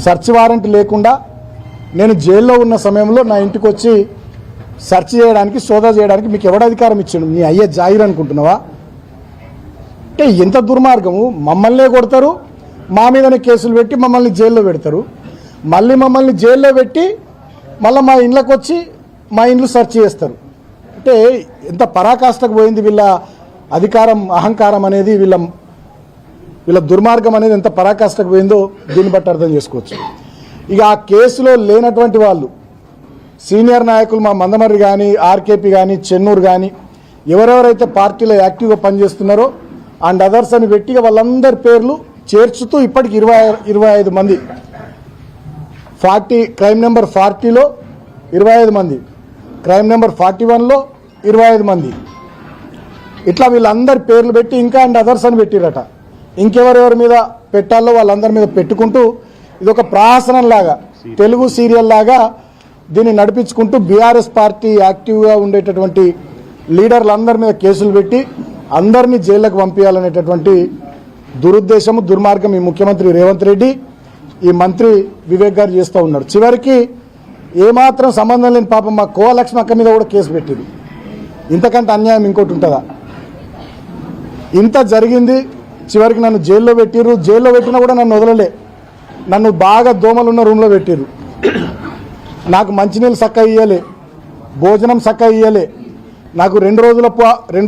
Search warrant లేకుండా నేను జైల్లో ఉన్న సమయంలో నా ఇంటికి వచ్చి సెర్చ్ చేయడానికి సోదా చేయడానికి మీకు ఎవడ అధికారం ఇచ్చాడు? నీ అయ్యే జాగిర్ అనుకుంటున్నావా? అంటే ఎంత దుర్మార్గము! మమ్మల్నే కొడతారు, మా మీదనే కేసులు పెట్టి మమ్మల్ని జైల్లో పెడతారు, మళ్ళీ మమ్మల్ని జైల్లో పెట్టి మళ్ళీ మా ఇంట్లోకి వచ్చి మా ఇండ్లు సెర్చ్ చేస్తారు. అంటే ఎంత పరాకాష్ఠకు పోయింది వీళ్ళ అధికారం, అహంకారం అనేది, వీళ్ళ దుర్మార్గం అనేది ఎంత పరాకాష్ఠకు పోయిందో దీన్ని బట్టి అర్థం చేసుకోవచ్చు. ఇక ఆ కేసులో లేనటువంటి వాళ్ళు సీనియర్ నాయకులు మా మందమర్రి కానీ, ఆర్కేపీ కానీ, చెన్నూరు కానీ ఎవరెవరైతే పార్టీలో యాక్టివ్గా పనిచేస్తున్నారో అండ్ అదర్స్ అని పెట్టి వాళ్ళందరి పేర్లు చేర్చుతూ ఇప్పటికి 25 మంది, 40 క్రైమ్ నెంబర్ 40లో 25 మంది, క్రైమ్ నెంబర్ 41లో 25 మంది, ఇట్లా వీళ్ళందరి పేర్లు పెట్టి ఇంకా అండ్ అదర్స్ అని పెట్టిరట. ఇంకెవరెవరి మీద పెట్టాలో వాళ్ళందరి మీద పెట్టుకుంటూ ఇదొక ప్రహసనం లాగా, తెలుగు సీరియల్ లాగా దీన్ని నడిపించుకుంటూ బీఆర్ఎస్ పార్టీ యాక్టివ్గా ఉండేటటువంటి లీడర్లందరి మీద కేసులు పెట్టి అందరినీ జైళ్ళకు పంపించాలనేటటువంటి దురుద్దేశము, దుర్మార్గం ఈ ముఖ్యమంత్రి రేవంత్ రెడ్డి, ఈ మంత్రి వివేక్ గారు చేస్తూ ఉన్నారు. చివరికి ఏమాత్రం సంబంధం లేని పాపం మా కోలక్ష్మి అక్క మీద కూడా కేసు పెట్టింది. ఇంతకంటే అన్యాయం ఇంకోటి ఉంటుందా? ఇంత జరిగింది, చివరికి నన్ను జైల్లో పెట్టిర్రు. జైల్లో పెట్టినా కూడా నన్ను వదలలే, నన్ను బాగా దోమలున్న రూమ్లో పెట్టిర్రు. నాకు మంచినీళ్ళు చక్క ఇయ్యలే, భోజనం చక్క ఇయ్యలే. నాకు 2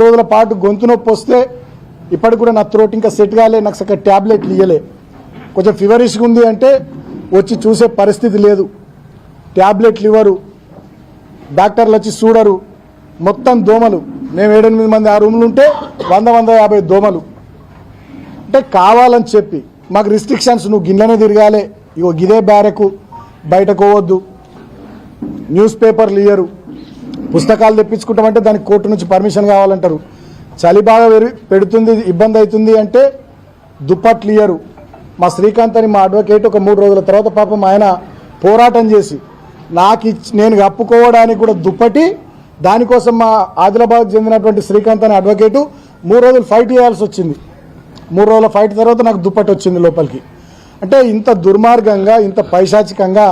రోజుల పాటు గొంతు నొప్పి వస్తే ఇప్పటికి కూడా నా త్రోట్ ఇంకా సెట్ కాలే, నాకు చక్క ట్యాబ్లెట్లు ఇయ్యలే. కొంచెం ఫీవరిష్గా ఉంది అంటే వచ్చి చూసే పరిస్థితి లేదు, ట్యాబ్లెట్లు ఇవ్వరు, డాక్టర్లు వచ్చి చూడరు. మొత్తం దోమలు. మేము 7-8 మంది ఆ రూమ్లు ఉంటే 100-150 దోమలు. అంటే కావాలని చెప్పి మాకు రిస్ట్రిక్షన్స్, నువ్వు గిన్నెనే తిరగాలి, ఇగో గిదే బ్యారకు, బయటకు పోవద్దు, న్యూస్ పేపర్లు ఇయ్యరు, పుస్తకాలు తెప్పించుకుంటామంటే దానికి కోర్టు నుంచి పర్మిషన్ కావాలంటారు, చలి బాగా పెడుతుంది, ఇబ్బంది అవుతుంది అంటే దుప్పట్లు ఇయ్యరు. మా శ్రీకాంత్ అని మా అడ్వకేట్ ఒక 3 రోజుల తర్వాత పాపం ఆయన పోరాటం చేసి నేను కప్పుకోవడానికి కూడా దుప్పటి, దానికోసం మా ఆదిలాబాద్ చెందినటువంటి శ్రీకాంత్ అనే అడ్వకేటు 3 రోజులు ఫైట్ చేయాల్సి వచ్చింది. 3 రోజుల ఫైట్ తర్వాత నాకు దుప్పటి వచ్చింది లోపలికి. అంటే ఇంత దుర్మార్గంగా, ఇంత పైశాచికంగా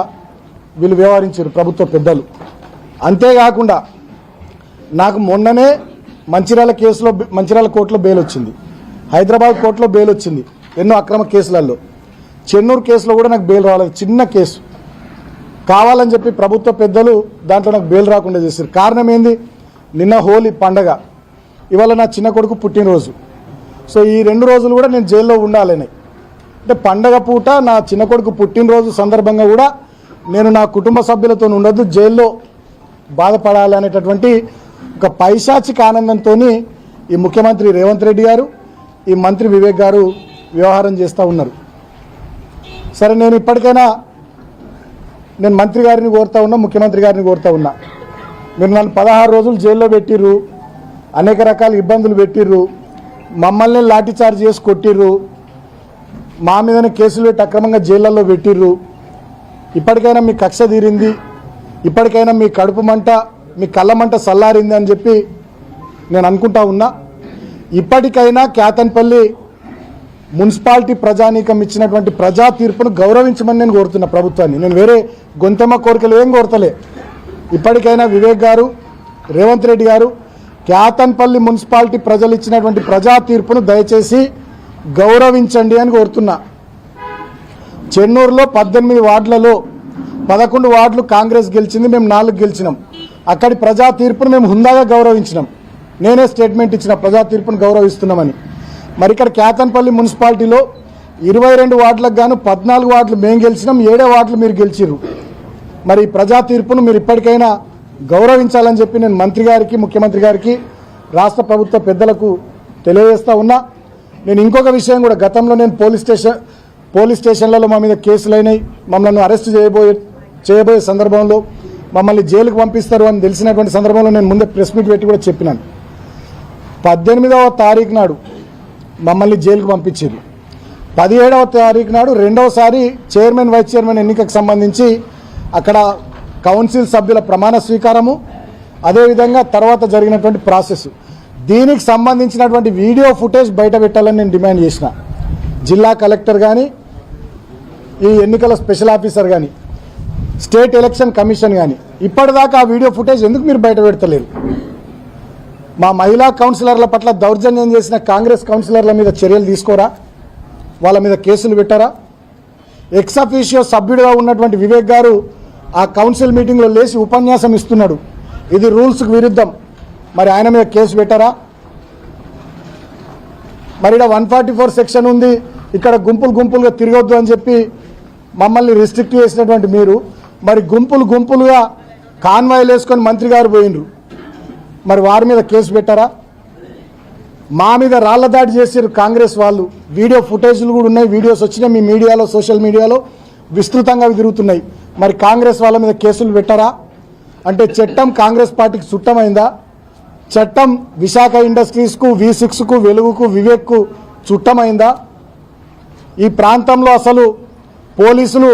వీళ్ళు వ్యవహరించారు ప్రభుత్వ పెద్దలు. అంతేకాకుండా నాకు మొన్ననే మంచిర్యాల కోర్టులో బెయిల్ వచ్చింది, హైదరాబాద్ కోర్టులో బెయిల్ వచ్చింది, ఎన్నో అక్రమ కేసులలో. చెన్నూరు కేసులో కూడా నాకు బెయిల్ రాలేదు, చిన్న కేసు. కావాలని చెప్పి ప్రభుత్వ పెద్దలు దాంట్లో నాకు బెయిల్ రాకుండా చేశారు. కారణం ఏంది? నిన్న హోలీ పండగ, ఇవాళ నా చిన్న కొడుకు పుట్టినరోజు. సో ఈ 2 రోజులు కూడా నేను జైల్లో ఉండాలని, అంటే పండగ పూట నా చిన్న కొడుకు పుట్టినరోజు సందర్భంగా కూడా నేను నా కుటుంబ సభ్యులతో ఉండొద్దు, జైల్లో బాధపడాలి అనేటటువంటి ఒక పైశాచిక ఆనందంతో ఈ ముఖ్యమంత్రి రేవంత్ రెడ్డి గారు, ఈ మంత్రి వివేక్ గారు వ్యవహారం చేస్తూ ఉన్నారు. సరే, నేను ఇప్పటికైనా మంత్రి గారిని కోరుతా ఉన్నా, ముఖ్యమంత్రి గారిని కోరుతా ఉన్నా, మీరు నన్ను 16 రోజులు జైల్లో పెట్టిర్రు, అనేక రకాల ఇబ్బందులు పెట్టిర్రు, మమ్మల్ని లాఠీచార్జ్ చేసి కొట్టిర్రు, మా మీదనే కేసులు పెట్టి అక్రమంగా జైళ్ళల్లో పెట్టిర్రు. ఇప్పటికైనా మీ కక్ష తీరింది, ఇప్పటికైనా మీ కడుపు మంట, మీ కళ్ళ మంట చల్లారింది అని చెప్పి నేను అనుకుంటా ఉన్నా. ఇప్పటికైనా కేతన్పల్లి మున్సిపాలిటీ ప్రజానీకం ఇచ్చినటువంటి ప్రజా తీర్పును గౌరవించమని నేను కోరుతున్నా ప్రభుత్వాన్ని. నేను వేరే గొంతెమ్మ కోరికలు ఏం కోరతలే. ఇప్పటికైనా వివేక్ గారు, రేవంత్ రెడ్డి గారు, కేతన్పల్లి మున్సిపాలిటీ ప్రజలు ఇచ్చినటువంటి ప్రజా తీర్పును దయచేసి గౌరవించండి అని కోరుతున్నా. చెన్నూరులో 18 వార్డులలో 11 వార్డులు కాంగ్రెస్ గెలిచింది, మేము 4 గెలిచినాం. అక్కడి ప్రజా తీర్పును మేము హుందాగా గౌరవించినాం. నేనే స్టేట్మెంట్ ఇచ్చిన ప్రజా తీర్పును గౌరవిస్తున్నామని. మరి ఇక్కడ కేతన్పల్లి మున్సిపాలిటీలో 22 వార్డులకు గాను 14 వార్డులు మేము గెలిచినాం, 7 వార్డులు మీరు గెలిచిర్రు. మరి ప్రజా తీర్పును మీరు ఇప్పటికైనా గౌరవించాలని చెప్పి నేను మంత్రి గారికి, ముఖ్యమంత్రి గారికి, రాష్ట్ర ప్రభుత్వ పెద్దలకు తెలియజేస్తా ఉన్నా. నేను ఇంకొక విషయం కూడా, గతంలో నేను పోలీస్ స్టేషన్లలో మా మీద కేసులైనాయి, మమ్మల్ని అరెస్ట్ చేయబోయే సందర్భంలో మమ్మల్ని జైలుకు పంపిస్తారు అని తెలిసినటువంటి సందర్భంలో నేను ముందే ప్రెస్ మీట్ పెట్టి కూడా చెప్పినాను. 18వ తారీఖు నాడు మమ్మల్ని జైలుకు పంపించారు. 17వ తారీఖు నాడు రెండవసారి చైర్మన్, వైస్ చైర్మన్ ఎన్నికకు సంబంధించి అక్కడ కౌన్సిల్ సభ్యుల ప్రమాణ స్వీకారము, అదేవిధంగా తర్వాత జరిగినటువంటి ప్రాసెస్, దీనికి సంబంధించినటువంటి వీడియో ఫుటేజ్ బయట పెట్టాలని నేను డిమాండ్ చేసిన. జిల్లా కలెక్టర్ కానీ, ఈ ఎన్నికల స్పెషల్ ఆఫీసర్ కానీ స్టేట్ ఎలక్షన్ కమిషన్ కానీ ఇప్పటిదాకా ఆ వీడియో ఫుటేజ్ ఎందుకు మీరు బయట పెడతలేరు? మా మహిళా కౌన్సిలర్ల పట్ల దౌర్జన్యం చేసిన కాంగ్రెస్ కౌన్సిలర్ల మీద చర్యలు తీసుకోరా? వాళ్ళ మీద కేసులు పెట్టారా? ఎక్స్ అఫీషియో సభ్యుడిగా ఉన్నటువంటి వివేక్ గారు ఆ కౌన్సిల్ మీటింగ్లో లేచి ఉపన్యాసం ఇస్తున్నాడు, ఇది రూల్స్కి విరుద్ధం. మరి ఆయన మీద కేసు పెట్టారా? మరి ఇక్కడ 144 సెక్షన్ ఉంది, ఇక్కడ గుంపులుగా తిరగొద్దు అని చెప్పి మమ్మల్ని రిస్ట్రిక్ట్ చేసినటువంటి మీరు మరి గుంపులుగా కాన్వాయ్లు వేసుకొని మంత్రి గారు పోయినరు, మరి వారి మీద కేసు పెట్టారా? మా మీద రాళ్ల దాడి చేసారు కాంగ్రెస్ వాళ్ళు. వీడియో ఫుటేజ్లు కూడా ఉన్నాయి, వీడియోస్ వచ్చినాయి మీ మీడియాలో, సోషల్ మీడియాలో విస్తృతంగా తిరుగుతున్నాయి. మరి కాంగ్రెస్ వాళ్ళ మీద కేసులు పెట్టారా? అంటే చట్టం కాంగ్రెస్ పార్టీకి చుట్టమైందా? చట్టం విశాఖ ఇండస్ట్రీస్కు, V6కు, వెలుగుకు, వివేక్కు చుట్టమైందా? ఈ ప్రాంతంలో అసలు పోలీసులు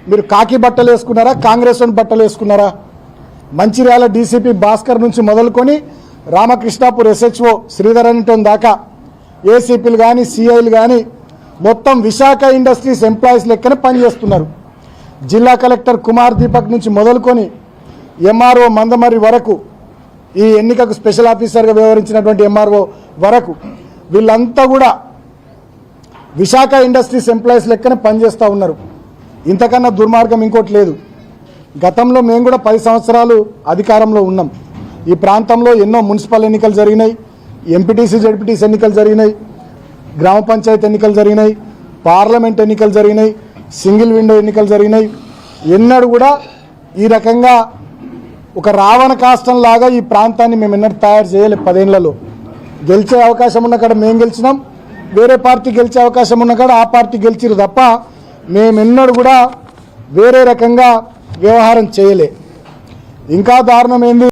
మీరు కాకి బట్టలు వేసుకున్నారా, కాంగ్రెస్ బట్టలు వేసుకున్నారా? మంచిర్యాల డీసీపీ భాస్కర్ నుంచి మొదలుకొని రామకృష్ణాపూర్ SHO శ్రీధరనిటోన్ దాకా ఏసీపీలు కానీ సిఐలు కానీ మొత్తం విశాఖ ఇండస్ట్రీస్ ఎంప్లాయీస్ లెక్కనే పనిచేస్తున్నారు. జిల్లా కలెక్టర్ కుమార్ దీపక్ నుంచి మొదలుకొని MRO మందమర్రి వరకు, ఈ ఎన్నికకు స్పెషల్ ఆఫీసర్గా వ్యవహరించినటువంటి MRO వరకు వీళ్ళంతా కూడా విశాఖ ఇండస్ట్రీస్ ఎంప్లాయీస్ లెక్కనే పనిచేస్తూ ఉన్నారు. ఇంతకన్నా దుర్మార్గం ఇంకోటి లేదు. గతంలో మేము కూడా 10 సంవత్సరాలు అధికారంలో ఉన్నాం. ఈ ప్రాంతంలో ఎన్నో మున్సిపల్ ఎన్నికలు జరిగినాయి, ఎంపీటీసీ జడ్పీటీసీ ఎన్నికలు జరిగినాయి, గ్రామ పంచాయతీ ఎన్నికలు జరిగినాయి, పార్లమెంట్ ఎన్నికలు జరిగినాయి, సింగిల్ విండో ఎన్నికలు జరిగినాయి. ఎన్నడూ కూడా ఈ రకంగా ఒక రావణ కాష్టం లాగా ఈ ప్రాంతాన్ని మేము ఎన్నడూ తయారు చేయలేదు. 10 ఏళ్లలో గెలిచే అవకాశం ఉన్న కాడ మేము గెలిచినాం, వేరే పార్టీ గెలిచే అవకాశం ఉన్న కాడ ఆ పార్టీ గెలిచిరు తప్ప మేమెన్నడూ కూడా వేరే రకంగా వ్యవహారం చేయలే. ఇంకా దారుణం ఏంది?